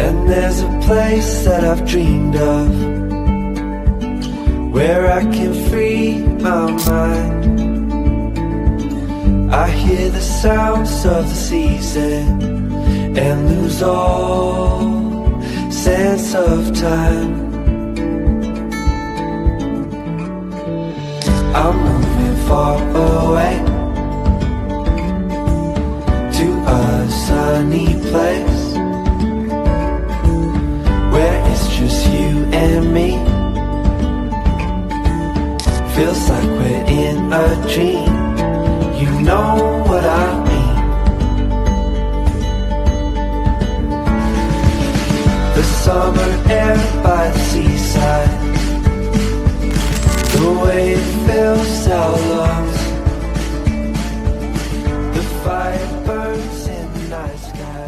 And there's a place that I've dreamed of, where I can free my mind. I hear the sounds of the season and lose all sense of time. I'm moving far away to a sunny place where it's just you and me. Feels like we're in a dream. You know what I mean. The summer air by the seaside, the way it fills our lungs, the fire burns in the night sky.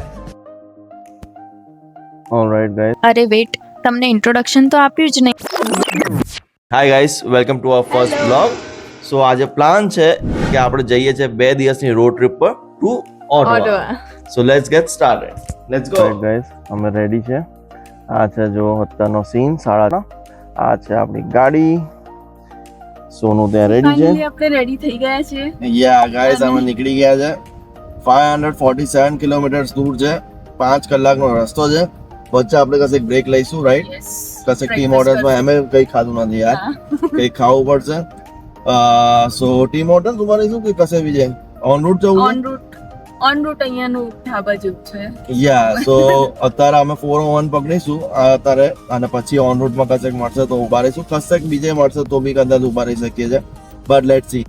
Alright guys. અરે wait, તમને introduction તો આપ્યું જ નહીં. Hi guys, welcome to our first blog. So આજે plan છે કે આપણે જઈએ છે 2 દિવસની રોડ ટ્રીપ પર to Ottawa. So let's get started. Let's go guys. અમે રેડી છે. આ છે જો અત્યારનો સીન 8:30. આ છે આપણી ગાડી. સોનું ત્યાં રેડી છે. આપણે રેડી થઈ ગયા છે. યા ગાઈસ, અમે નીકળી ગયા છે. 547 કિલોમીટર્સ દૂર છે. 5 કલાકનો રસ્તો છે. વચ્ચે આપણે કશે બ્રેક લઈશું, રાઈટ? કશે ટી મોટર્સમાં અમે કંઈ ખાધું નથી યાર, કંઈ ખાવું પડશે. સો ટી મોટર્સ ઉભા રહીશું કે કશે બી જાય? ઓન રૂટ જવું? ઓન રૂટ અહીંયાનું ઢાબા જેવું છે. યા સો અત્યારે અમે 401 પકડીશું અત્યારે, અને પછી ઓન રૂટમાં કશેક મળશે તો ઉભા રહીશું, કશેક બીજે મળશે તો બી કદાચ ઉભા રહી શકીએ છીએ. But let's see.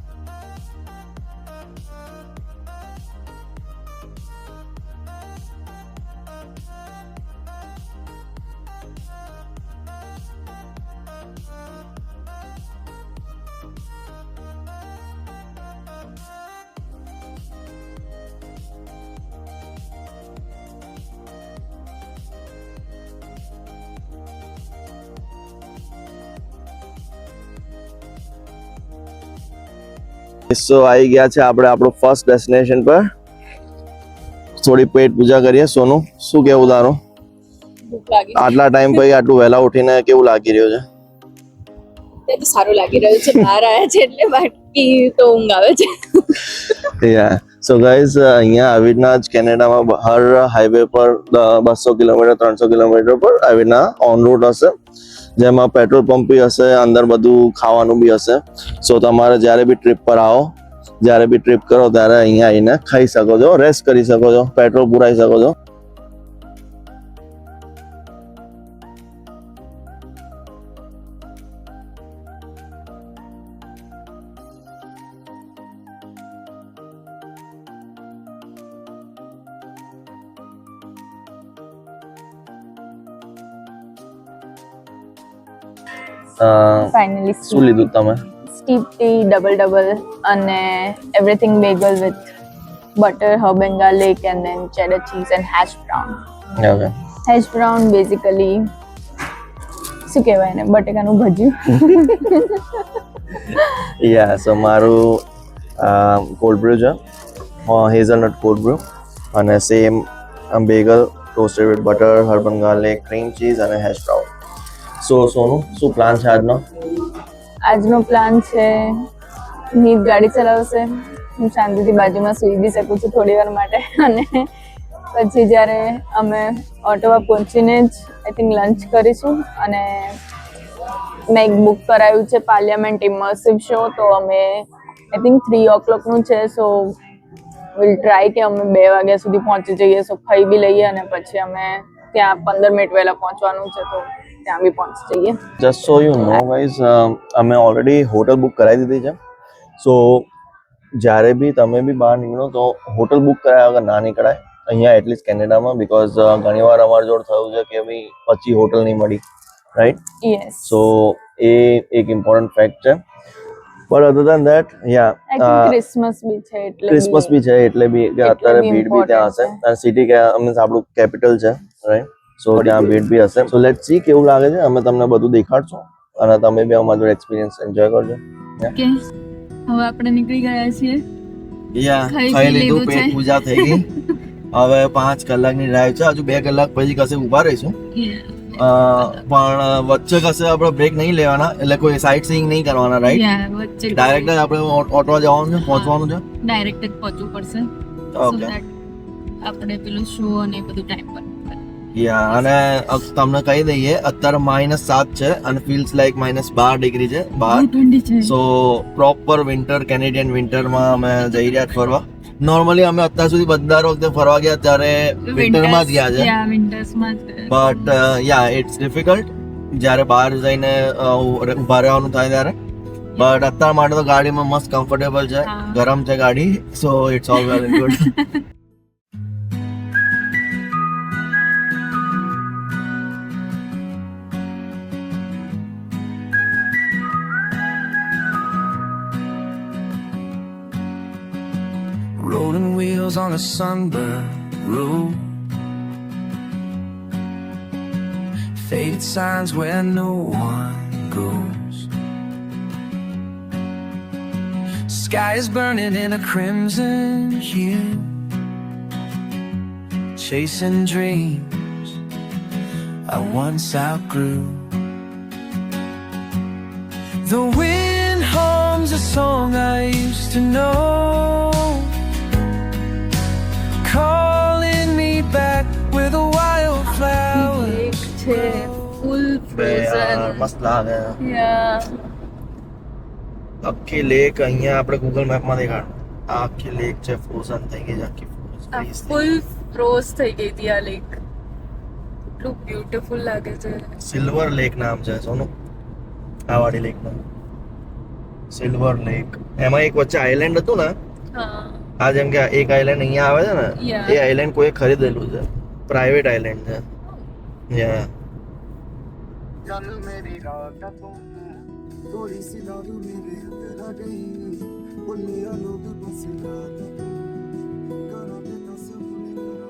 સો આવી ગયા છે આપણે આપણું ફર્સ્ટ ડેસ્ટિનેશન પર. થોડી પેટ પૂજા કરીએ. સોનું, શું કેવું તારું? આટલા ટાઈમ પછી આટલું વહેલા ઉઠીને કેવું લાગી રહ્યું છે? તે તો સારું લાગી રહ્યું છે. બહાર આવ્યા છે એટલે બાકી તો ઊંઘ આવે છે. યા સો ગાઈઝ, અહીંયા આવી રીતના જ કેનેડામાં હર હાઈવે પર 200 કિલોમીટર 300 કિલોમીટર પર આવી રીતના ઓન રૂટ હશે, જેમાં પેટ્રોલ પંપ બી હશે, અંદર બધું ખાવાનું બી હશે. સો તમારે જ્યારે બી ટ્રીપ પર આવો, જ્યારે બી ટ્રીપ કરો ત્યારે અહીંયા આવીને ખાઈ શકો છો, રેસ્ટ કરી શકો છો, પેટ્રોલ પુરાઈ શકો છો. ફાઇનલી શું લીધું તમે? સ્ટીપ ટી ડબલ અને everything bagel with butter, herb and garlic and then cheddar cheese and hash brown. Okay. Hash brown basically શું કહેવાય ને, બટેકાનું ભજીયું. યા સો મારું કોલ્ડ બ્રુ છે, હેઝલનટ કોલ્ડ બ્રુ, અને same bagel toasted with butter, herb and garlic, cream cheese અને hash brown. So Sonu, શું પ્લાન છે આજનો? આજનો પ્લાન છે, નીત ગાડી ચલાવશે, હું શાંતિથી બાજુમાં સૂઈ બી શકું છું થોડી વાર માટે, અને પછી જ્યારે અમે ઓટાવા પહોંચીને જ આઈ થિંક લંચ કરીશું. અને મેં એક બુક કરાવ્યું છે પાર્લિયામેન્ટ ઇમર્સિવ શો, તો અમે આઈ થિંક 3 o'clockનું છે. સો વિલ ટ્રાય કે અમે 2 વાગ્યા સુધી પહોંચી જઈએ. સો ખાઈ બી લઈએ અને પછી અમે ત્યાં 15 મિનિટ વહેલા પહોંચવાનું છે, તો ત્યાં બી પહોંચી જઈએ. Just so you know guys, અમે ઓલરેડી હોટલ બુક કરાવી દીધી છે. સો જ્યારે બી તમે બી બહાર નીકળો તો હોટલ બુક કરાવ્યા વગર ના નીકળાય અહીંયા, એટલીસ્ટ કેનેડામાં, બીકોઝ ઘણી વાર અમારી જોડે થયું છે કે ભાઈ પછી હોટલ નહીં મળી, રાઈટ? યસ. સો એ એક ઇમ્પોર્ટન્ટ ફેક્ટ છે. But other than that, yeah Christmas બી છે એટલે બી કે અત્યારે ભીડ બી ત્યાં હશે, અને સિટી કે મીન્સ આપણું કેપિટલ છે, રાઈટ? સો ત્યાં ભીડ બી હશે. સો લેટ્સ સી કેવું લાગે છે. અમે તમને બધું દેખાડશું અને તમે બી અમારો એક્સપિરિયન્સ એન્જોય કરજો. ઓકે, હવે આપણે નીકળી ગયા છીએ. યા ખાઈ લીધું, પેટ પૂજા થઈ ગઈ. હવે 5 કલાકની ડ્રાઈવ છે, હજુ 2 કલાક પછી કશે ઊભા રહીશું. પણ વચ્ચે કશે આપણે બ્રેક નહીં લેવાના, એટલે કોઈ સાઇટ સીઈંગ નહીં કરવાના, રાઈટ? વચ્ચે ડાયરેક્ટ જ આપણે ઓટો જવાનું છે, પહોંચવાનું છે. ડાયરેક્ટ જ પહોંચવું પડશે ઓકે. આપણે પેલું શો અને એ બધું ટાઈમ પર યા, અને તમને કહી દઈએ અત્યારે -7 છે અને ફીલ્સ લાઈક -12 ડિગ્રી છે બહાર. ઠંડી છે. સો પ્રોપર વિન્ટર, કેનેડિયન વિન્ટરમાં અમે જઈ રહ્યા છીએ ફરવા. નોર્મલી અમે અત્યાર સુધી બધા વખતે ફરવા ગયા ત્યારે વિન્ટરમાં જ ગયા છે, વિન્ટર્સમાં બટ યા ઇટ્સ ડિફિકલ્ટ જ્યારે બહાર જઈને ઊભા રહેવાનું થાય ત્યારે. બટ અત્યાર માટે તો ગાડીમાં મસ્ત કમ્ફર્ટેબલ છે, હા. ગરમ છે ગાડી, so it's all well and good. Rolling wheels on a sunburned road, faded signs where no one goes. Sky is burning in a crimson hue, chasing dreams I once outgrew. The wind hums a song I used to know, calling me back with a wildflower. છે ફૂલ બે યાર મસ્ત લાગે. આખી lake અહીંયા આપણે Google મેપમાં દેખાડ, આ આખી લેક છે, ફ્રોઝન થઈ ગઈ છે આખી, freeze થઈ ફૂલ ફ્રોઝ થઈ ગઈ હતી આ લેક. એટલું બ્યુટીફુલ લાગે છે. ગઈ. સિલ્વર લેક નામ છે સોનું, આ વાળી લેક નું સિલ્વર લેક. એમાં એક વચ્ચે આઇલેન્ડ હતું ને, હા આ જેમ કે એક આઇલેન્ડ અહીંયા આવે છે ને, Yeah. એ આઇલેન્ડ કોઈ ખરીદેલું છે, પ્રાઇવેટ આઇલેન્ડ છે. યા चल मेरी रात तुम थोड़ी सी दारू मेरे अंदर आ गई, बोलिया लोग बस रात तुम करा देता सब करा.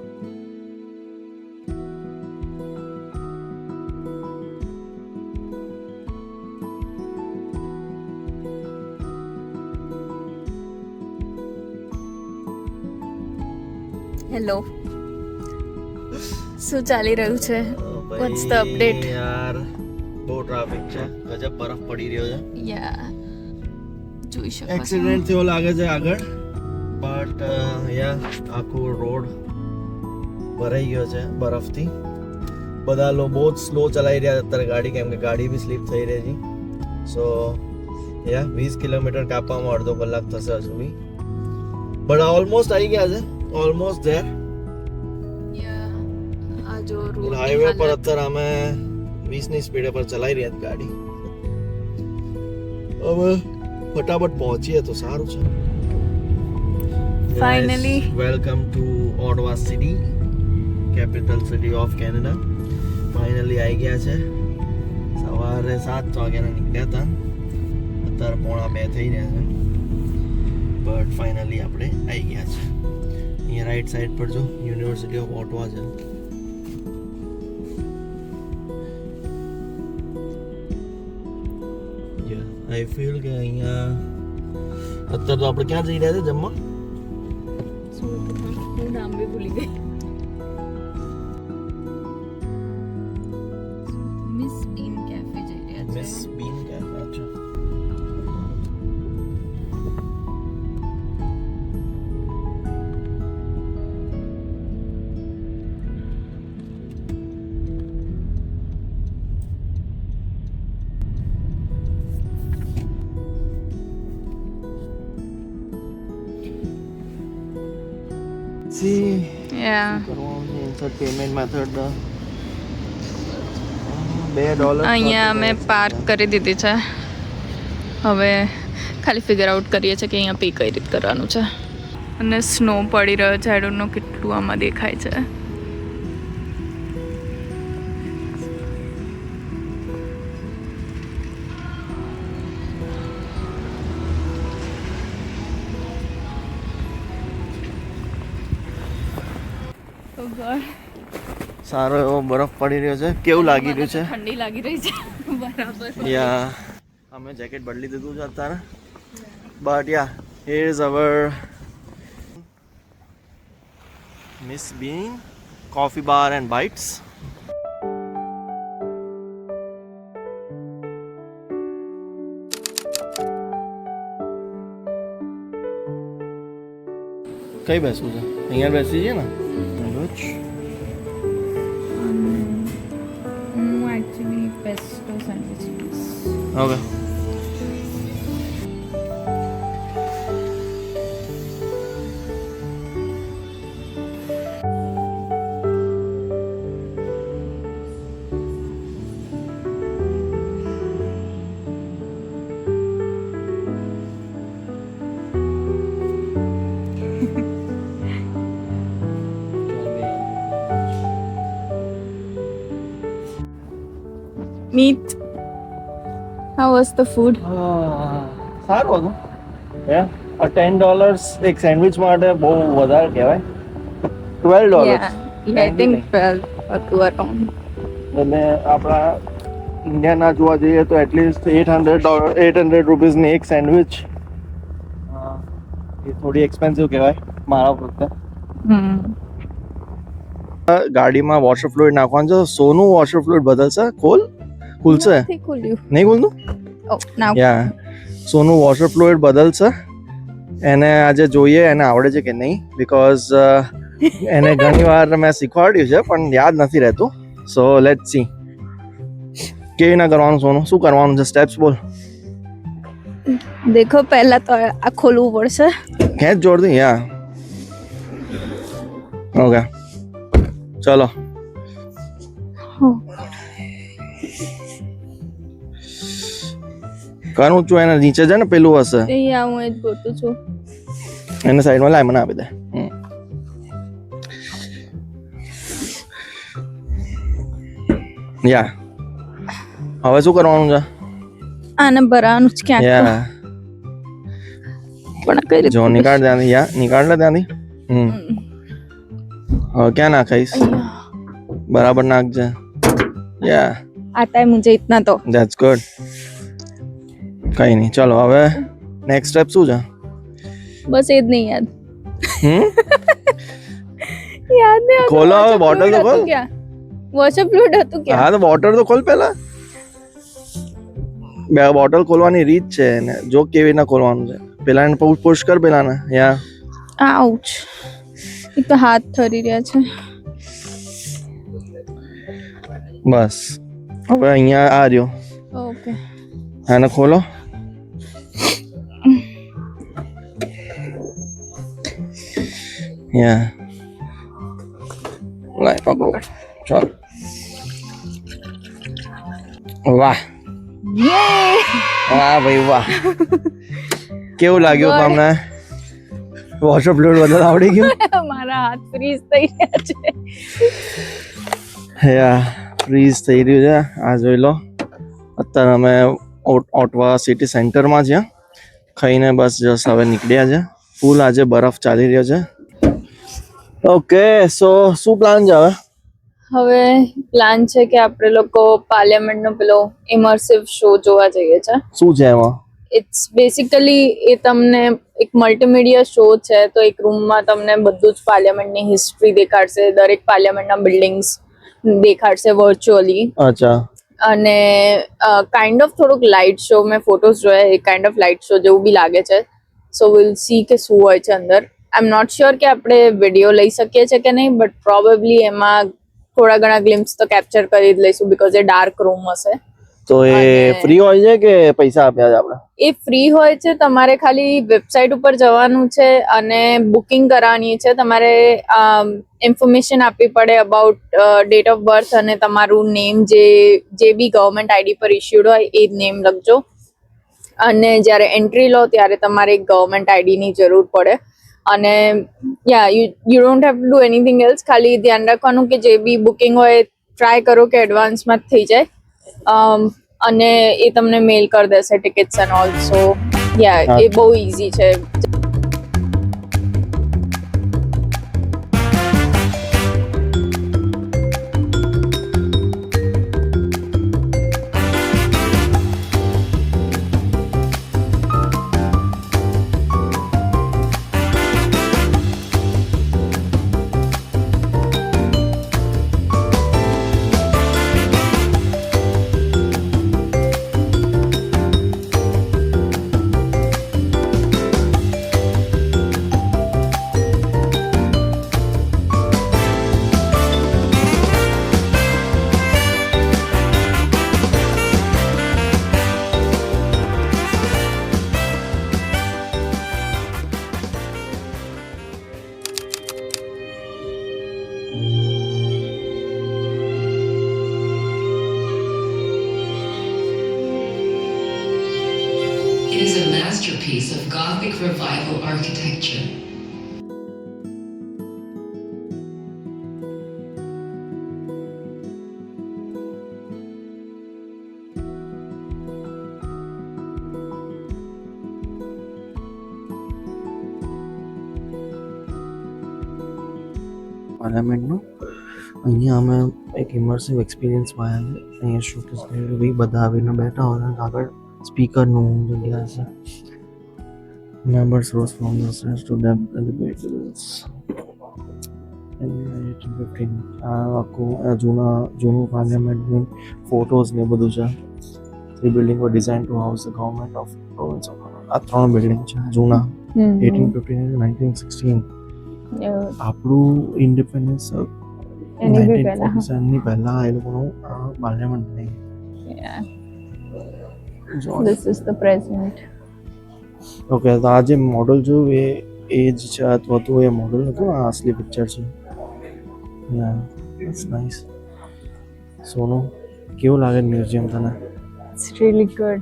હેલો, શું ચાલી રહ્યું છે? What's the update? યાર બહુ ટ્રાફિક છે, ગજબ બરફ પડી રહ્યો છે. યા જોઈ શકો છો. એક્સિડન્ટ થયો લાગે છે આગળ, બટ યા આખો રોડ ભરાઈ ગયો છે બરફથી. બધા લોકો બહુ જ સ્લો ચલાવી રહ્યા છે અત્યારે ગાડી, કેમ કે ગાડી બી સ્લીપ થઈ રહી છે. સો યા 20 કિલોમીટર કાપવામાં અડધો કલાક થશે હજુ બી, બટ ઓલમોસ્ટ આવી ગયા છે, ઓલમોસ્ટ ધેર. આ જો રોડ હાઈવે પર અત્યારે અમે 20 ની સ્પીડે પર ચલાવી રહ્યા છીએ ગાડી. હવે ફટાફટ પહોંચીએ તો સારું છે. Finally. Welcome to ઓટાવા city, capital city of Canada. Finally આવી ગયા છે. સવારે 7 વાગ્યાના નીકળ્યા હતા, અત્યારે 1:45 થઈ રહ્યા છે, બટ ફાઇનલી આપણે આવી ગયા છે. અહીંયા રાઈટ સાઈડ પર જો યુનિવર્સિટી ઓફ ઓટાવા છે. આઈ ફીલ કે અહીંયા અત્યારે તો આપણે ક્યાં જઈ રહ્યા છે જમવા? હું નામ બી ભૂલી ગઈ. મિસ બીન કેફે જઈ રહ્યા છે. મિસ બીન કેફે. અચ્છા, યા કરવાનું ઇન્સર્ટ પેમેન્ટ મેથડ $2 અહીંયા અમે પાર્ક કરી દીધી છે. હવે ખાલી ફિગર આઉટ કરીએ છીએ કે અહીંયા પે કઈ રીતે કરવાનું છે. અને સ્નો પડી રહ્યો છે, આઈ ડોન્ટ નો કેટલું આમાં દેખાય છે. સારો એવો બરફ પડી રહ્યો છે. કેવું લાગી રહ્યું છે? ઠંડી લાગી રહી છે. બરાબર. યા અમે જેકેટ બદલી દીધું છે અત્યારે, but yeah here is our Miss Bean, Coffee Bar and Bites. કઈ બેસવું છે? અહીંયા બેસી જઈએ ને. હું actually pesto sandwich. Okay. Meat. How was the food? સારું હતું. $10 એક સેન્ડવિચ માટે બહુ વધારે કહેવાય. $12. Yeah, I think 12 or 2 around. એટલે આપણા ઇન્ડિયાના જોવા જઈએ તો એટલીસ્ટ $800 રૂપીસની એક સેન્ડવિચ એ થોડી એક્સપેન્સિવ કહેવાય મારા પ્રત્યે. ગાડીમાં વોટર ફ્લુઇડ નાખવાનું છે. સોનું વોટર ફ્લુઇડ બદલશે. ખુલશે નથી ખુલ્યું. નહીં ખુલતું? Oh, now. યા સોનું વોટર ફ્લુઇડ બદલશે. એને આજે જોઈએ એને આવડે છે કે નહીં, બિકોઝ એને ઘણી વાર મેં શીખવાડ્યું છે પણ યાદ નથી રહેતું. સો લેટ્સ સી કેવી રીતના કરવાનું સોનું, શું કરવાનું છે, સ્ટેપ્સ બોલ. દેખો પહેલા તો આ ખોલવું પડશે. ખેંચ જોરથી. યા ઓકે ચલો. કરું છું એને નીચે છે ને પેલું હશે અહીંયા હું જ ગોતું છું. એને સાઈડમાં લાય, મને આપી દે. યા હવે શું કરવાનું છે? આને ભરવાનું જ ક્યાંક. યા પણ કઈ રીતે? જો નીકાળ ત્યાંથી. યા નીકાળ લે ત્યાંથી. હવે ક્યાં નાખાઈશ? બરાબર નાખજે. યા आता है मुझे इतना तो. That's good. કઈ નહીં, ચલો હવે નેક્સ્ટ સ્ટેપ શું છે? બસ એ જ નહીં યાદ. હમ યાદ નહીં. ખોલો હવે, બોટલ તો ખોલ. ક્યાં વોટર ફ્લુઇડ હતું ક્યાં? હા તો બોટલ તો ખોલ પહેલા. બે બોટલ ખોલવાની રીત છે ને, જો કેવી રીતના ખોલવાનું છે. પેલા એને પુશ કર પેલા ને. યા આઉચ. એક તો હાથ થરી રહ્યા છે. બસ હવે અહીંયા આ રહ્યો. ઓકે આને ખોલો. યા લાય પકડો. ચાલ. વાહ વાહ ભાઈ વાહ. કેવું લાગ્યું તમને? વોટર ફ્લુઇડ બધા આવડી ગયું? મારા હાથ ફ્રીઝ થઈ રહ્યા છે. યા ફ્રીઝ થઈ રહ્યું છે. આ જોઈ લો. અત્યારે અમે ઓટવા સિટી સેન્ટરમાં છે. ખાઈને બસ જસ્ટ હવે નીકળ્યા છે. ફૂલ આજે બરફ ચાલી રહ્યો છે. ઓકે સો શું પ્લાન છે હવે? હવે પ્લાન છે કે આપણે લોકો પાર્લિયામેન્ટનો પેલો ઇમર્સિવ શો જોવા જઈએ છે. શું છે એમાં? ઇટ્સ બેસિકલી એ તમને એક મલ્ટીમીડિયા શો છે. તો એક રૂમમાં તમને બધું જ પાર્લિયામેન્ટની હિસ્ટ્રી દેખાડશે, દરેક પાર્લિયામેન્ટના બિલ્ડિંગ્સ દેખાડશે વર્ચ્યુઅલી. અચ્છા. અને કાઇન્ડ ઓફ થોડુંક લાઇટ શો, મેં ફોટોઝ જોયા, એ કાઇન્ડ ઓફ લાઇટ શો જેવું બી લાગે છે. સો વિલ સી કે શું હોય છે અંદર. આઈ એમ નોટ શ્યોર કે આપણે વિડીયો લઈ શકીએ છીએ કે નહીં, બટ પ્રોબેબલી એમાં થોડા ઘણા ગ્લિમ્સ તો કેપ્ચર કરી જ લઈશું, બીકોઝ એ ડાર્ક રૂમ હશે. તો એ ફ્રી હોય છે કે પૈસા આપ્યા છે આપણે? એ ફ્રી હોય છે. તમારે ખાલી વેબસાઇટ ઉપર જવાનું છે અને બુકિંગ કરવાની છે. તમારે ઇન્ફોર્મેશન આપવી પડે અબાઉટ ડેટ ઓફ બર્થ અને તમારું નેમ, જે બી ગવર્મેન્ટ આઈડી પર ઇશ્યુડ હોય એ જ નેમ લખજો. અને જ્યારે એન્ટ્રી લો ત્યારે તમારે એક ગવર્મેન્ટ આઈડીની જરૂર પડે. અને yeah you don't have to do anything else. ખાલી ધ્યાન રાખવાનું કે જે બી બુકિંગ હોય ટ્રાય કરો કે એડવાન્સમાં જ થઈ જાય. અને એ તમને મેલ કરી દેશે ટિકિટ્સ એન્ડ ઓલ. સો યા એ બહુ ઇઝી છે. masterpiece of Gothic Revival architecture. પાર્લામેન્ટનો અહીંયા અમે એક ઇમર્સિવ એક્સપિરિયન્સમાં આવ્યા છે. અહીંયા શોકેસ કરેલું ભાઈ બધા આવીને બેઠા હોય અને આગળ સ્પીકરનું જગ્યા છે. Members rose from the stairs to debate the bills. In 1815 આ આખું જૂનું પાર્લામેન્ટની ફોટોઝ ને બધું છે. 3 building were designed to house the government of province of આ 3 બિલ્ડિંગ છે જૂના 1815 અને 1916. આપણું ઇન્ડિપેન્ડન્સ એની બી પહેલા. 1947 પહેલા એ લોકોનું પાર્લામેન્ટ નહીં. This is the present. Okay તો આ જે મોડલ જોયું એ જ છે અથવા તો એ મોડલ હતું આ અસલી પિક્ચર છે. It's nice. સોનું કેવું લાગે મ્યુઝિયમ તને? It's really good.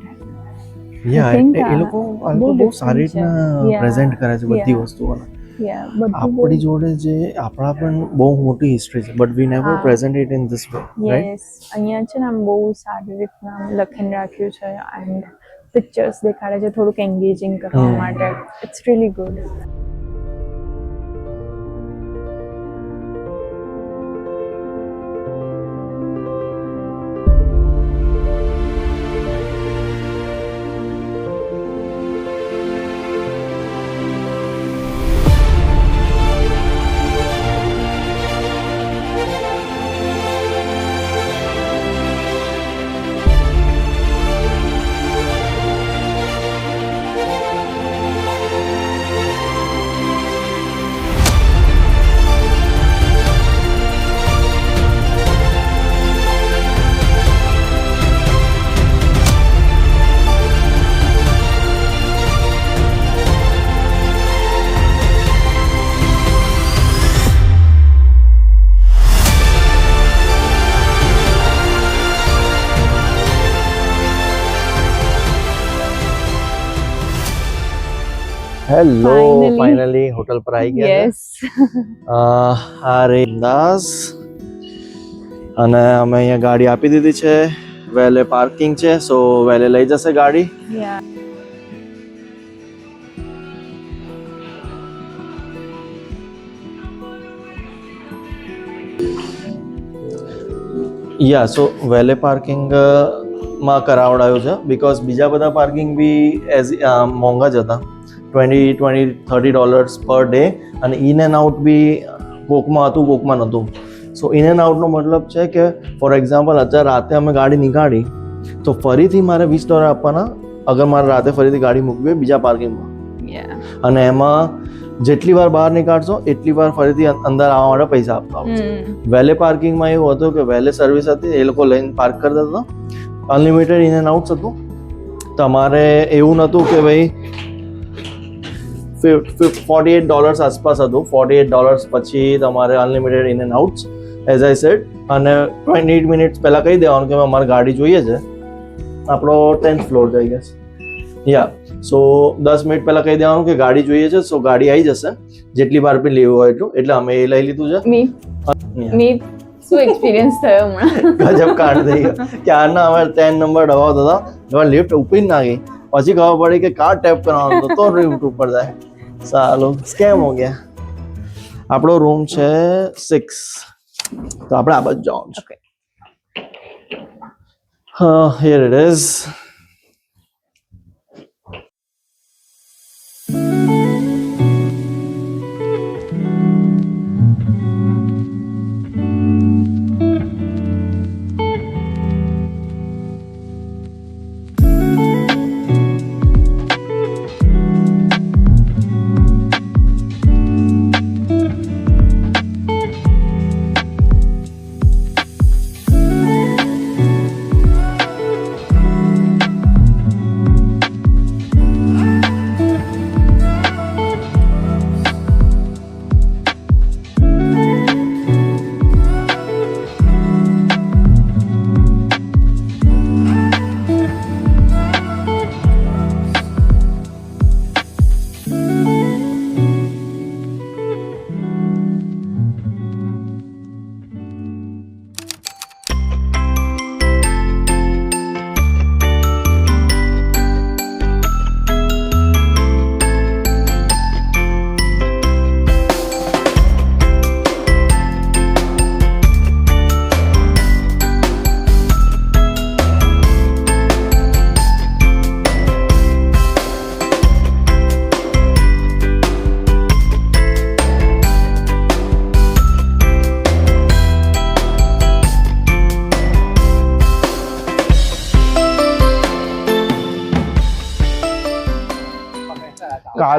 Yeah think, એ લોકો બહુ બહુ સારી different છે. રીતના Yeah. પ્રેઝન્ટ કરે છે બધી Yeah. વસ્તુઓને. Yeah, બધું આપણી જોડે જે આપણા પણ બહુ મોટી હિસ્ટ્રી છે બટ વી નેવર હા. Present it in this way right. Yes અહીંયા છે ને આમ બહુ સારી રીતના આમ લખીને રાખ્યું છે એન્ડ પિક્ચર્સ દેખાડે છે થોડુંક એન્ગેજિંગ કરવા માટે. It's really good. Hello Finally. Finally hotel પર આવી ગયા યસ. આ રે દાસ અને અમે અહીંયા ગાડી આપી દીધી છે. વેલે પાર્કિંગ છે સો વેલે લઈ જશે ગાડી. યા યા સો વેલે પાર્કિંગ માં કરાવડાયું છે બીકોઝ બીજા બધા પાર્કિંગ બી એઝ મોંઘા જ હતા. $20-30 પર ડે અને ઇન એન્ડ આઉટ બી કોકમાં હતું કોકમાં નહોતું. સો ઇન એન્ડ આઉટનો મતલબ છે કે ફોર એક્ઝામ્પલ અત્યારે રાતે અમે ગાડી નીકાળી તો ફરીથી મારે $20 આપવાના અગર મારે રાતે ફરીથી ગાડી મૂકવી હોય બીજા પાર્કિંગમાં. યા અને એમાં જેટલી વાર બહાર નીકાળશો એટલી વાર ફરીથી અંદર આવવા માટે પૈસા આપતા હોય છે. વેલે પાર્કિંગમાં એવું હતું કે વેલે સર્વિસ હતી એ લોકો લઈને પાર્ક કરી દેતા હતા. અનલિમિટેડ ઇન એન્ડ આઉટ્સ હતું. તમારે એવું નહોતું કે ભાઈ $48 આસપાસ હતું. $48 પછી તમારે unlimited in and outs as I said. અને 28 મિનિટ્સ પહેલાં કહી દેવાનું કે અમારે ગાડી જોઈએ છે. આપણો 10th ફ્લોર જઈ ગયો. યા સો 10 મિનિટ પહેલાં કહી દેવાનું કે ગાડી જોઈએ છે સો ગાડી આવી જશે જેટલી વાર બી લેવું હોય એટલું. એટલે અમે એ લઈ લીધું છે. મી શું એક્સપિરિયન્સ થયો હમણાં? ગજબ કાંડ થઈ ગયો. ક્યારના અમે 10 નંબર દબાવતા હતા એમાં લિફ્ટ ઉપડી ના ગઈ. પછી ખબર પડી કે કાર્ડ ટેપ કરવાનો હતો તો લિફ્ટ ઉપર જાય. સારું સ્કેમ હો ગયા. આપણો રૂમ છે 6 તો આપણે આ બાજુ જવાનું છે. હા હિયર ઇટ ઇઝ.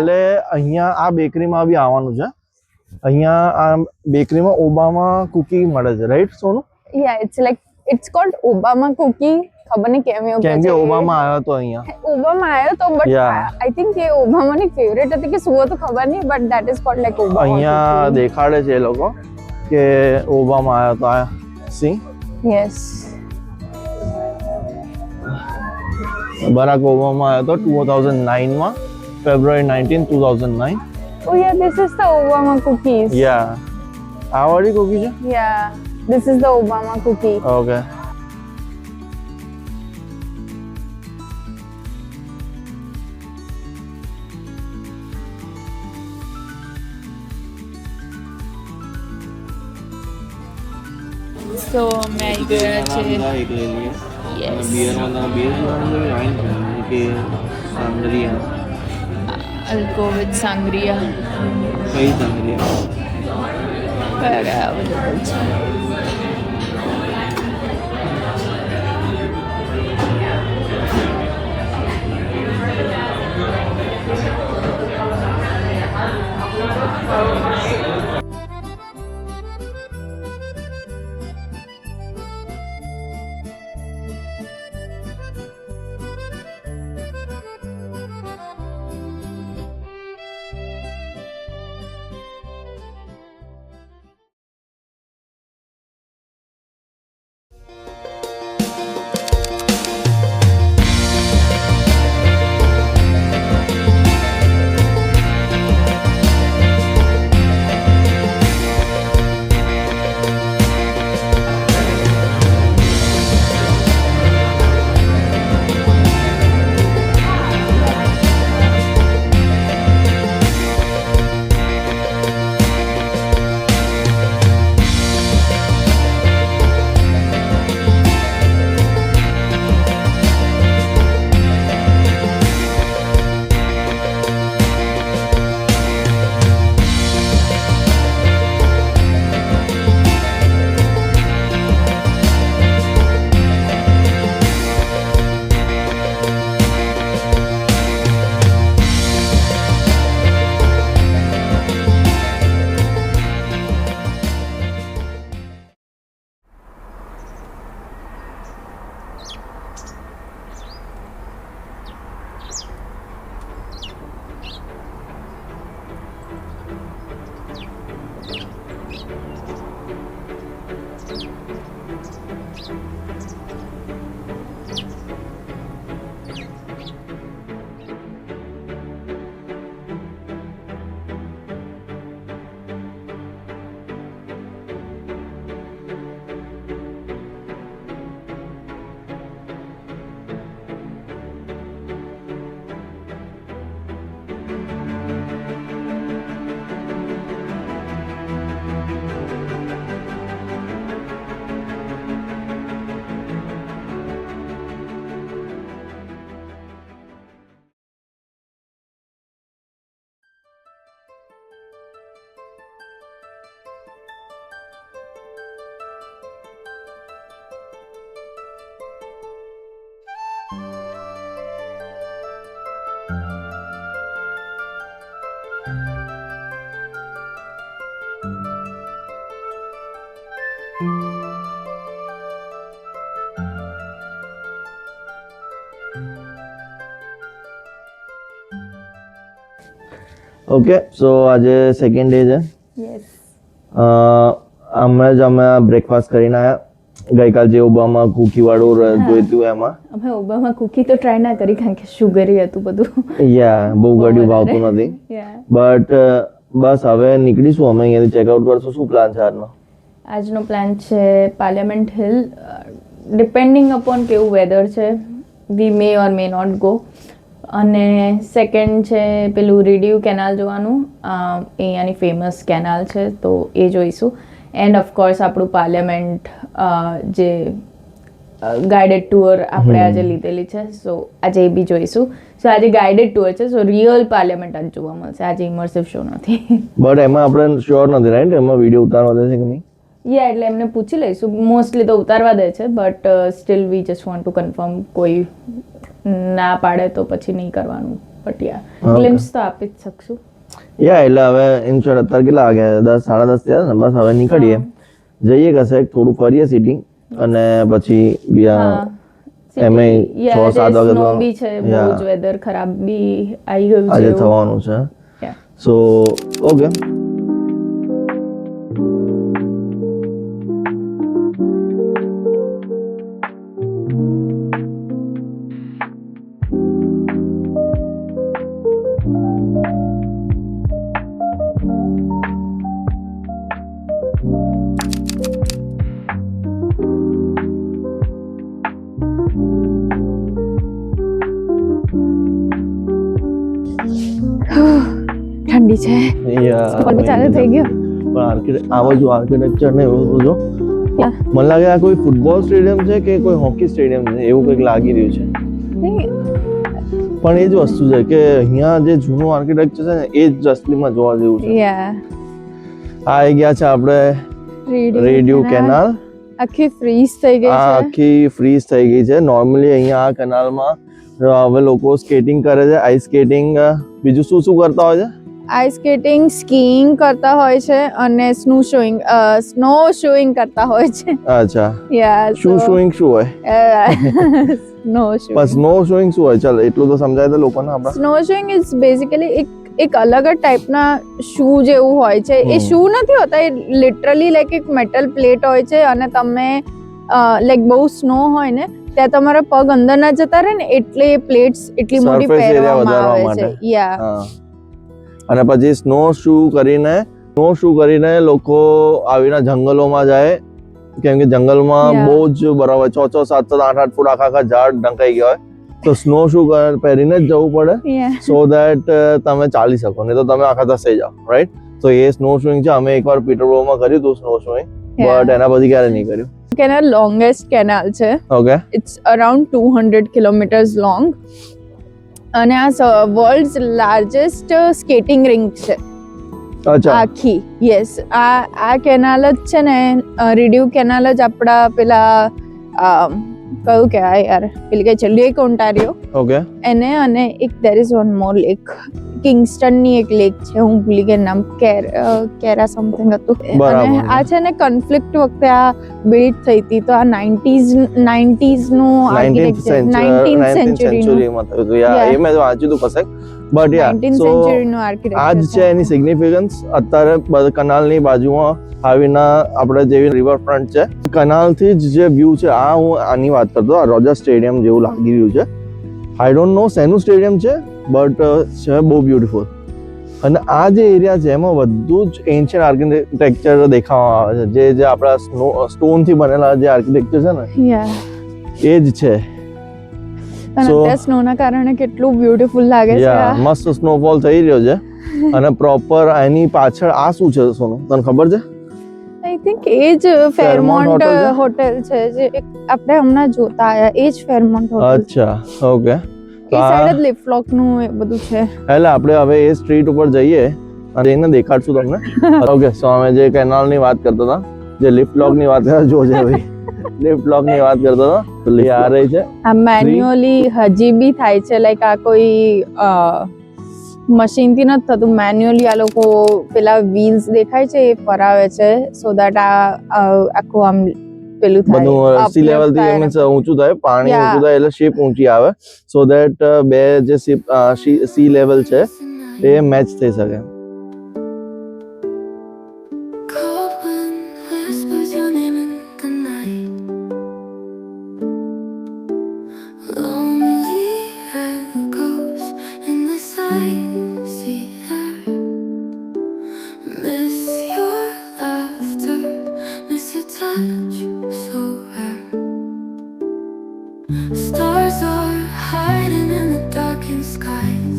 કાલે અહીંયા આ બેકરીમાં બી આવવાનું છે. અહીંયા આ બેકરીમાં ઓબામા કુકી મળે છે, right Sonu? Yeah it's called Obama cookie. ખબર નહીં કેમ એવું કેમ કે ઓબામા આવ્યો તો અહીંયા. ઓબામા આવ્યો તો બટ Yeah. આઈ થિંક એ ઓબામાની ફેવરેટ હતી કે શું હતું ખબર નહીં, but that is called like Obama. અહીંયા દેખાડે છે એ લોકો કે ઓબામા આવ્યો તો આ સી યસ. બરાક ઓબામા આવ્યો તો 2009 માં, ફેબ્રુઆરી 19, 2009. Oh yeah, this is the Obama cookies. યા આ વાળી કુકી છે. Yeah, this is the Obama cookie. Okay. So અમે આવી ગયા છે. એક લઈ લઈએ. Yes. બિયરમાં બિયર જોવાનું વાઇન કે સાંગરિયા. I'll go with sangria. કઈ સાંગરિયા? બરાબર છે. ઓકે, સો આજે સેકન્ડ ડે છે. યસ. હમણાં જ અમે બ્રેકફાસ્ટ કરીને આવ્યા. ગઈકાલ જે ઓબામા કુકી વાળું જોઈતું એમાં અમે ઓબામા કુકી તો ટ્રાય ના કરી કારણ કે શુગરી હતું બધું. યા બહુ ગળ્યું ભાવતું નથી. બટ બસ હવે નીકળીશું અમે અહીંયાથી ચેકઆઉટ કરશું. શું પ્લાન છે આજનો? આજનો પ્લાન છે પાર્લામેન્ટ હિલ. ડિપેન્ડિંગ અપોન કેવું વેધર છે, વી મે ઓર મે નોટ ગો. અને સેકન્ડ છે પેલું રીડ્યુ કેનાલ જોવાનું. અહીંયાની ફેમસ કેનાલ છે તો એ જોઈશું. એન્ડ ઓફકોર્સ આપણું પાર્લામેન્ટ જે ગાઈડેડ ટુર આપણે આજે લીધેલી છે, સો આજે એ બી જોઈશું. સો આજે ગાઈડેડ ટુર છે, સો રિયલ પાર્લામેન્ટ જ જોવા મળશે. આજે ઇમર્સિવ શો નથી. બટ એમાં આપણે શ્યોર નથી, રાઈટ? એમાં વિડીયો ઉતારવા દેશે કે નહીં? યા એટલે એમને પૂછી લઈશું. મોસ્ટલી તો ઉતારવા દે છે, but still we just want to confirm. કોઈ ના પાડે તો પછી નહીં કરવાનું. But yeah Okay. ગ્લિમ્સ તો આપી જ શકશું. યા એટલે હવે ઇન શોર્ટ અત્યારે કેટલા વાગ્યા 10 સાડા 10 થયા ને બસ હવે નીકળીએ જઈએ કશે થોડું ફરીએ સિટી અને પછી એમે 6-7 વાગે સ્નો તો બી છે, બહુ Yeah. જ વેધર ખરાબ બી આવી ગયું છે આજે એવું. થવાનું છે Yeah. સો ઓકે ઠંડી છે, સ્કૂલ બી ચાલુ થઈ ગયો. પણ આ બાજુ આર્કિટેક્ચર ને એવું બધું Yeah. મને લાગે આ કોઈ ફૂટબોલ સ્ટેડિયમ છે કે કોઈ હોકી સ્ટેડિયમ છે એવું કંઈક લાગી રહ્યું છે પણ એ જ વસ્તુ છે કે અહીંયા જે જૂનું આર્કિટેક્ચર છે ને એ જ અસલીમાં જોવા જેવું છે યા આ આવી ગયા છે આપણે રેડિયો કેનાલ આખી ફ્રીઝ થઈ ગઈ આ છે. આખી ફ્રીઝ થઈ ગઈ છે નોર્મલી અહીંયા આ કેનાલમાં હવે લોકો સ્કેટિંગ કરે છે આઈસ સ્કેટિંગ બીજું શું શું કરતા હોય છે આઈસ સ્કેટિંગ, સ્કીઇંગ કરતા હોય છે અને સ્નો શોઈંગ કરતા હોય છે. અચ્છા યા શું શોઈંગ શું હોય સ્નો શોઈંગ. બસ સ્નો શોઈંગ શું હોય ચાલ એટલું તો સમજાય તો લોકોને આપણા સ્નો શોઈંગ ઇઝ બેઝિકલી એક અલગ જ ટાઈપના શૂ જેવું હોય છે. એ શૂ નથી હોતા, એ લિટરલી લાઈક એક મેટલ પ્લેટ હોય છે અને તમે લાઈક બહુ સ્નો હોય ને ત્યાં તમારા પગ અંદર ના જતા રહે ને એટલે એ પ્લેટ્સ એટલી મોટી Surface area પહેરવામાં વધારવા આવે માટે. છે. યા હા અને પછી સ્નો શૂ કરીને લોકો આવીને જંગલોમાં જાય કેમ કે જંગલમાં Yeah. બહુ જ બરાબર 6-6, 7-7, 8-8 ફૂટ આખા ઝાડ ઢંકાઈ ગયા હોય તો સ્નો શૂ પહેરીને જ જવું પડે યા સો દેટ તમે ચાલી શકો નહીં તો તમે આખા ધસાઈ જાઓ રાઈટ તો એ સ્નો શોઈંગ છે અમે એકવાર પીટરબોરોમાં કર્યું હતું સ્નો શોઈંગ બટ એના પછી ક્યારે નહીં કર્યું કેનાલ લોંગેસ્ટ કેનાલ છે. Okay it's around 200 kilometres long અને આ વર્લ્ડ્સ લાર્જેસ્ટ સ્કેટિંગ રિંક છે અચ્છા આખી. યસ આ કેનાલ જ છે ને રેડિયો કેનાલ જ આપણા પેલા કયું કહેવાય યાર પેલી કઈ છે લેક ઓન્ટારિયો ઓકે એને અને એક there is one more lake Kingston ની એક લેક છે હું ભૂલી ગઈ નામ કેરા સમથિંગ હતું બરાબર. અને આ છે ને કન્ફ્લિક્ટ વખતે આ બિલ્ડ થઈ હતી તો આ 90s નું 19th આર્કિટેક્ચર 19th સેન્ચુરી નું સેન્ચુરીમાં થયું હતું યા Yeah. એ મેં વાંચ્યું હતું કશેક but yeah 19th so century નું આ જ આર્કિટેક્ચર છે એની સિગ્નિફિકન્સ અત્યારે કનાલની બાજુમાં આવીને આપણે જેવી રિવરફ્રન્ટ છે કનાલથી જ જે વ્યૂ છે આ હું આની વાત કરતો આ રોજર સ્ટેડિયમ જેવું લાગી રહ્યું છે આઈ ડોન્ટ નો શેનું સ્ટેડિયમ છે બટ છે બહુ બ્યુટીફુલ અને આ જે એરિયા છે એમાં બધું જ એન્શિયન્ટ આર્કિટેક્ચર દેખાવા આવે છે જે આપણા સ્ટોન થી બનેલા જે આર્કિટેક્ચર છે ને યા એ જ છે અને So- અત્યારે સ્નો ના કારણે કેટલું બ્યુટીફુલ લાગે છે યા મસ્ત સ્નોફોલ થઈ રહ્યો છે અને પ્રોપર એની પાછળ આ શું છે સોનું તને ખબર છે આઈ થિંક એ જ ફેરમોન્ટ હોટલ છે? હોટેલ છે જે આપણે હમણાં જોતા આયા એ જ ફેરમોન્ટ હોટેલ અચ્છા ઓકે એ સાઈડ જ લિફ્લોક નું એ બધું છે. એટલે આપણે હવે એ સ્ટ્રીટ ઉપર જઈએ અને એને દેખાડશું તમને ઓકે સો અમે જે કેનાલ ની વાત કરતા હતા જે લિફ્ટ લોક ની વાત કરતા જોજે ભાઈ લિફ્ટ લોક ની વાત કરતા હતા તો લિફ્ટ આ રહી છે આ મેન્યુઅલી હજી બી થાય છે લાઈક આ કોઈ મશીન થી નથી થતું મેન્યુઅલી આ લોકો પેલા વ્હીલ્સ દેખાય છે એ ફરાવે છે સો દેટ આ આખું આમ પેલું થાય બધું uplift સી લેવલ થી થાય. મીન્સ ઊંચું થાય પાણી Yeah. ઊંચું થાય એટલે શિપ ઊંચી આવે સો દેટ બે જે સી લેવલ છે એ મેચ થઈ શકે Cold wind whispers your name in the night. Lonely echoes in this icy air. Miss your laughter, miss your touch, so rare. Stars are hiding in the darkened skies.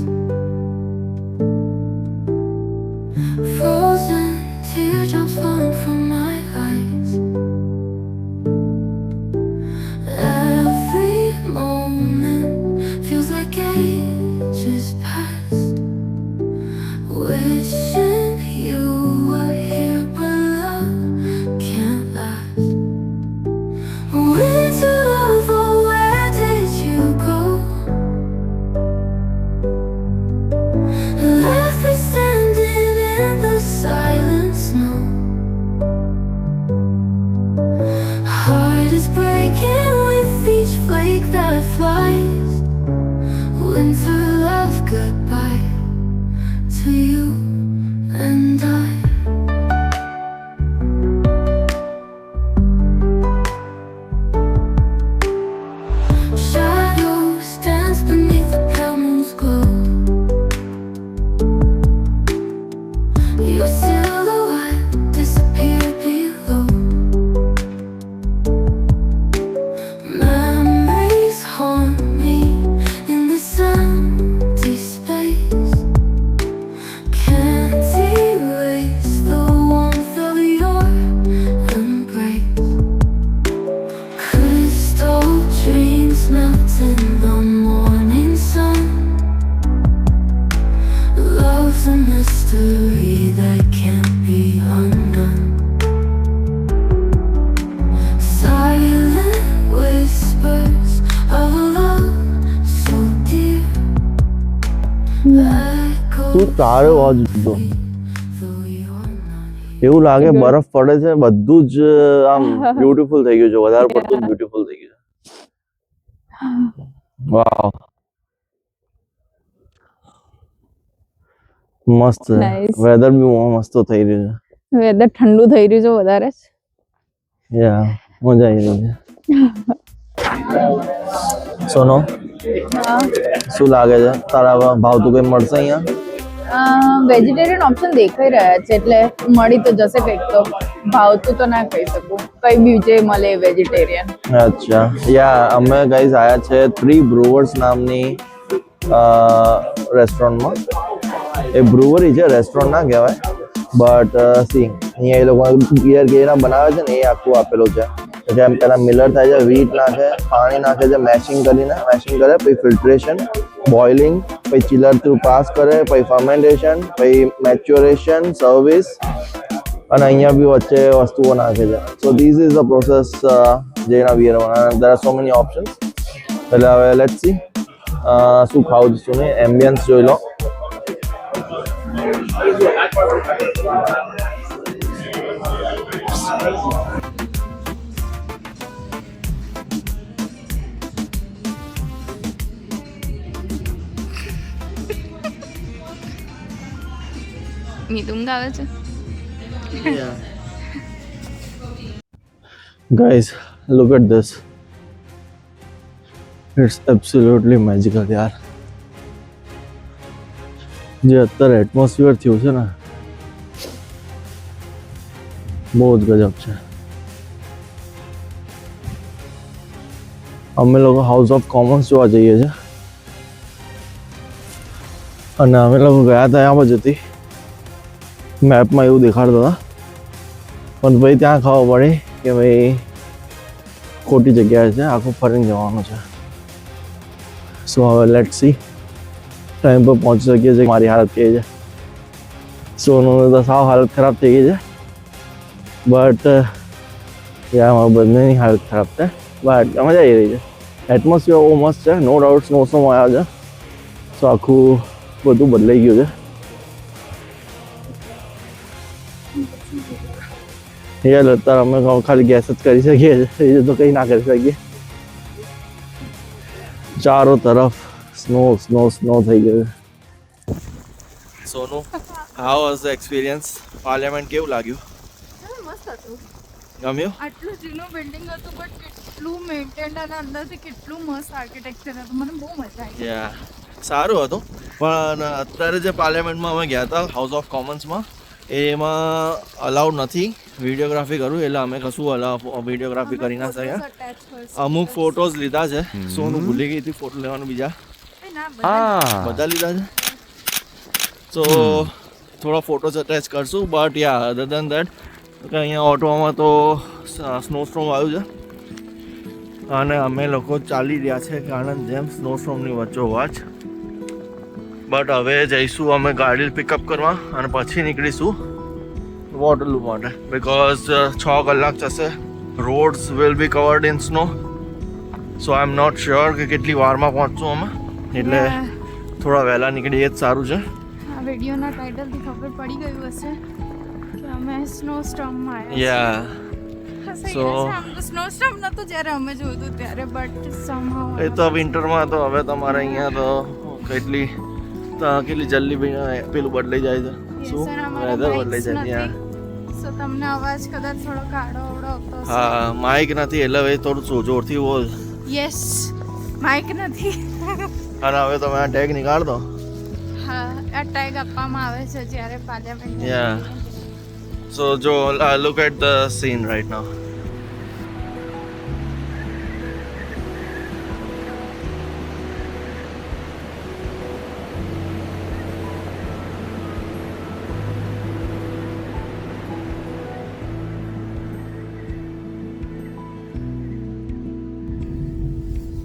silent snow. Heart is breaking with each flake that flies. Winter love goodbye to you and I. Shadows dance beneath the pale moon's glow. Your silhouette disappeared below. Memories haunt me in this empty space. Can't erase the warmth of your embrace. Crystal dreams melt in the morning sun. Love's a mystery that can't be undone. Silent whispers of a love so dear. Echo તું તારો અવાજ જો though you're not એવું લાગે બરફ પડે છે, બધું જ આમ બ્યુટીફુલ થઈ ગયું છે, વધારે પડતું જ બ્યુટીફુલ થઈ ગયું છે. વાવ, મસ્ત છે. Nice. વેધર બી બહુ મસ્ત થઈ રહ્યું છે. વેધર ઠંડુ થઈ રહ્યું છે વધારે જ. યા, મજા આવી રહી છે. સોનો, શું લાગે છે તારા ભાવતું કઈ મળશે અહીંયા? વેજીટેરિયન ઓપ્શન દેખાઈ રહ્યા છે એટલે મળી તો જશે કંઈક તો. ભાવતું તો ના કહી શકું, કઈ બી જે મળે વેજીટેરિયન. અચ્છા, યા અમે ગાઈઝ આયા છે 3 બ્રુવર્સ નામની રેસ્ટોરન્ટમાં. એ બ્રુવરી છે, રેસ્ટોરન્ટ ના કહેવાય. બટ સી, અહીંયા એ લોકો બિયર કેરા બનાવે છે ને એ આખું આપેલું છે. જેમ પહેલા મિલર થાય છે, વીટ નાખે, પાણી નાખે છે, મેશિંગ કરે, પછી ફિલ્ટ્રેશન, બોઇલિંગ, પછી ચિલર થ્રુ પાસ કરે, પછી ફર્મેન્ટેશન, પછી મેચ્યોરેશન, સર્વિસ, અને અહીંયા બી વચ્ચે વસ્તુઓ નાખે છે. So this is the process જેના બિયર બનાવે. There are so many options. એટલે હવે લેટ્સ સી શું ખાવું શું નહીં. એમ્બિયન્સ જોઈ લો. મિતુંગ આવે છે. Guys, look at this. It's absolutely magical યાર. જે અત્યારે એટમોસ્ફિયર થયું છે ને બહુ જ ગજબ છે. અમે લોકો હાઉસ ઓફ કોમન્સ જોવા જઈએ છીએ અને અમે લોકો ગયા હતા આ બાજુથી. મેપમાં એવું દેખાડતા હતા પણ ભાઈ ત્યાં ખબર પડી કે ભાઈ ખોટી જગ્યાએ છે, આખું ફરીને જવાનું છે. સો હવે લેટ્સ સી ટાઈમ પર પહોંચી શકીએ છીએ. મારી હાલત કેવી છે, સોનું તો સાવ હાલત ખરાબ થઈ ગઈ છે. બટ યાર મારા બંનેની હાલત ખરાબ છે. બટ મજા આવી રહી છે. એટમોસ્ફિયર બહુ મસ્ત છે. નો ડાઉટ સ્નોસમ આવ્યા છે. સો આખું બધું બદલાઈ ગયું છે. યાર અત્યારે અમે ખાલી ગેસ જ કરી શકીએ છીએ, એ તો કંઈ ના કરી શકીએ. ચારો તરફ સ્નો સ્નો સ્નો થઈ ગયું. Sonu, how was the experience? Parliament કેવું લાગ્યું? મસ્ત હતું. ગમ્યું? આટલું જૂનું બિલ્ડિંગ હતું બટ કેટલું મેન્ટેન્ડ અને અંદરથી કેટલું મસ્ત આર્કિટેક્ચર હતું. મને બહુ મજા આવી. યા, સારું હતું. પણ અત્યારે જે પાર્લામેન્ટમાં અમે ગયા હતા હાઉસ ઓફ કોમન્સમાં, એમાં અલાઉડ નથી વિડીયોગ્રાફી કરવું, એટલે અમે કશું વિડીયોગ્રાફી કરી ના શક્યા. અમુક ફોટોઝ લીધા છે. સોનું ભૂલી ગઈ હતી ફોટો લેવાનું. બીજા બધા લીધા છે. તો થોડા ફોટોઝ અટેચ કરશું. But yeah other than that કે અહીંયા ઓટોમાં તો સ્નોસ્ટ્રોમ આવ્યું છે અને અમે લોકો ચાલી રહ્યા છે આણંદ જેમ સ્નોસ્ટ્રોમની વચ્ચોવચ. બટ હવે જઈશું અમે ગાડી પિકઅપ કરવા અને પછી નીકળીશું વોટરલૂ માટે. બિકોઝ 6 કલાક જશે. Roads will be covered in snow. So I am not sure કે કેટલી વારમાં પહોંચશું અમે. એટલે થોડા વહેલા નીકળીએ જ સારું છે. આ વિડીયોના ટાઇટલથી ખબર પડી ગયું હશે અમે સ્નો સ્ટોર્મમાં યા આવ્યા So- આમ તો સ્નો સ્ટોર્મ નહોતું જ્યારે અમે જોયું હતું ત્યારે બટ સમહાઉ એ તો વિન્ટરમાં તો હવે તમારે અહીંયા તો કેટલી જલ્દી પેલું બદલાઈ જાય છે શું વેધર બદલાઈ જાય ત્યાં સો તમને અવાજ કદાચ થોડો કાળો અવળો આવતો હશે હા માઇક નથી એટલે હવે થોડું જોરથી બોલ યસ માઇક નથી અને હવે તમે આ ટેગ નીકાળ દો હા આ ટેગ આપવામાં આવે છે જ્યારે parliament Yeah. So Joel, look at the scene right now.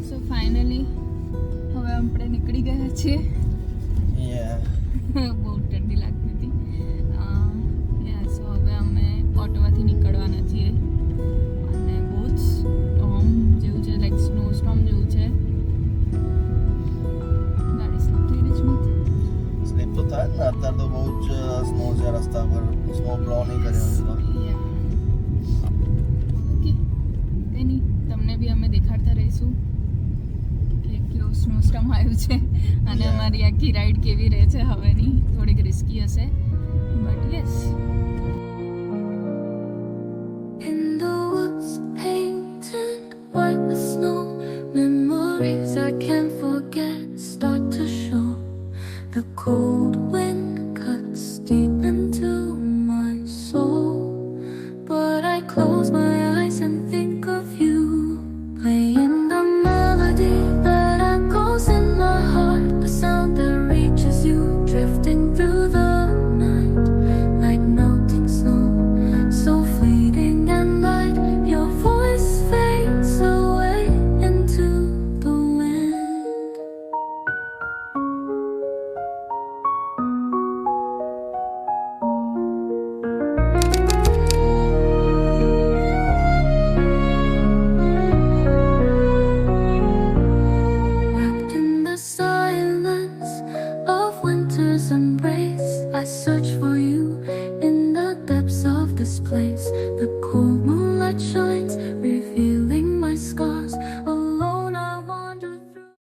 So finally હવે આપણે નીકળી ગયા છીએ Yeah. બહુ ઠંડી લાગતી હતી સો હવે અમે ઓટોવાથી નીકળવાના છીએ અને બહુ જ સ્ટોર્મ જેવું છે લાઈક સ્નો સ્ટોર્મ જેવું છે ગાડી સ્લીપ થઈ રહી છે સ્લીપ તો થાય ને અત્યારે તો બહુ જ સ્નો છે રસ્તા પર સ્નો બ્લો નહીં કર્યો છે ઓકે કંઈ નહીં તમને બી અમે દેખાડતા રહીશું કે કેવું સ્નો સ્ટોર્મ આવ્યું છે અને અમારી આખી રાઈડ કેવી રહે છે હવેની થોડીક રિસ્કી હશે but yes In the woods, painted white with snow, memories I can't forget start to show. The cold wind cuts deep into my soul, but I close my eyes and think of you, playing the melody that echoes in my heart, the sound that reaches you, drifting through the night like melting snow. So fleeting and light, your voice fades away into the wind. Wrapped in the silence of winter's embrace, I search for you in the depths of this place. The cold moonlight shines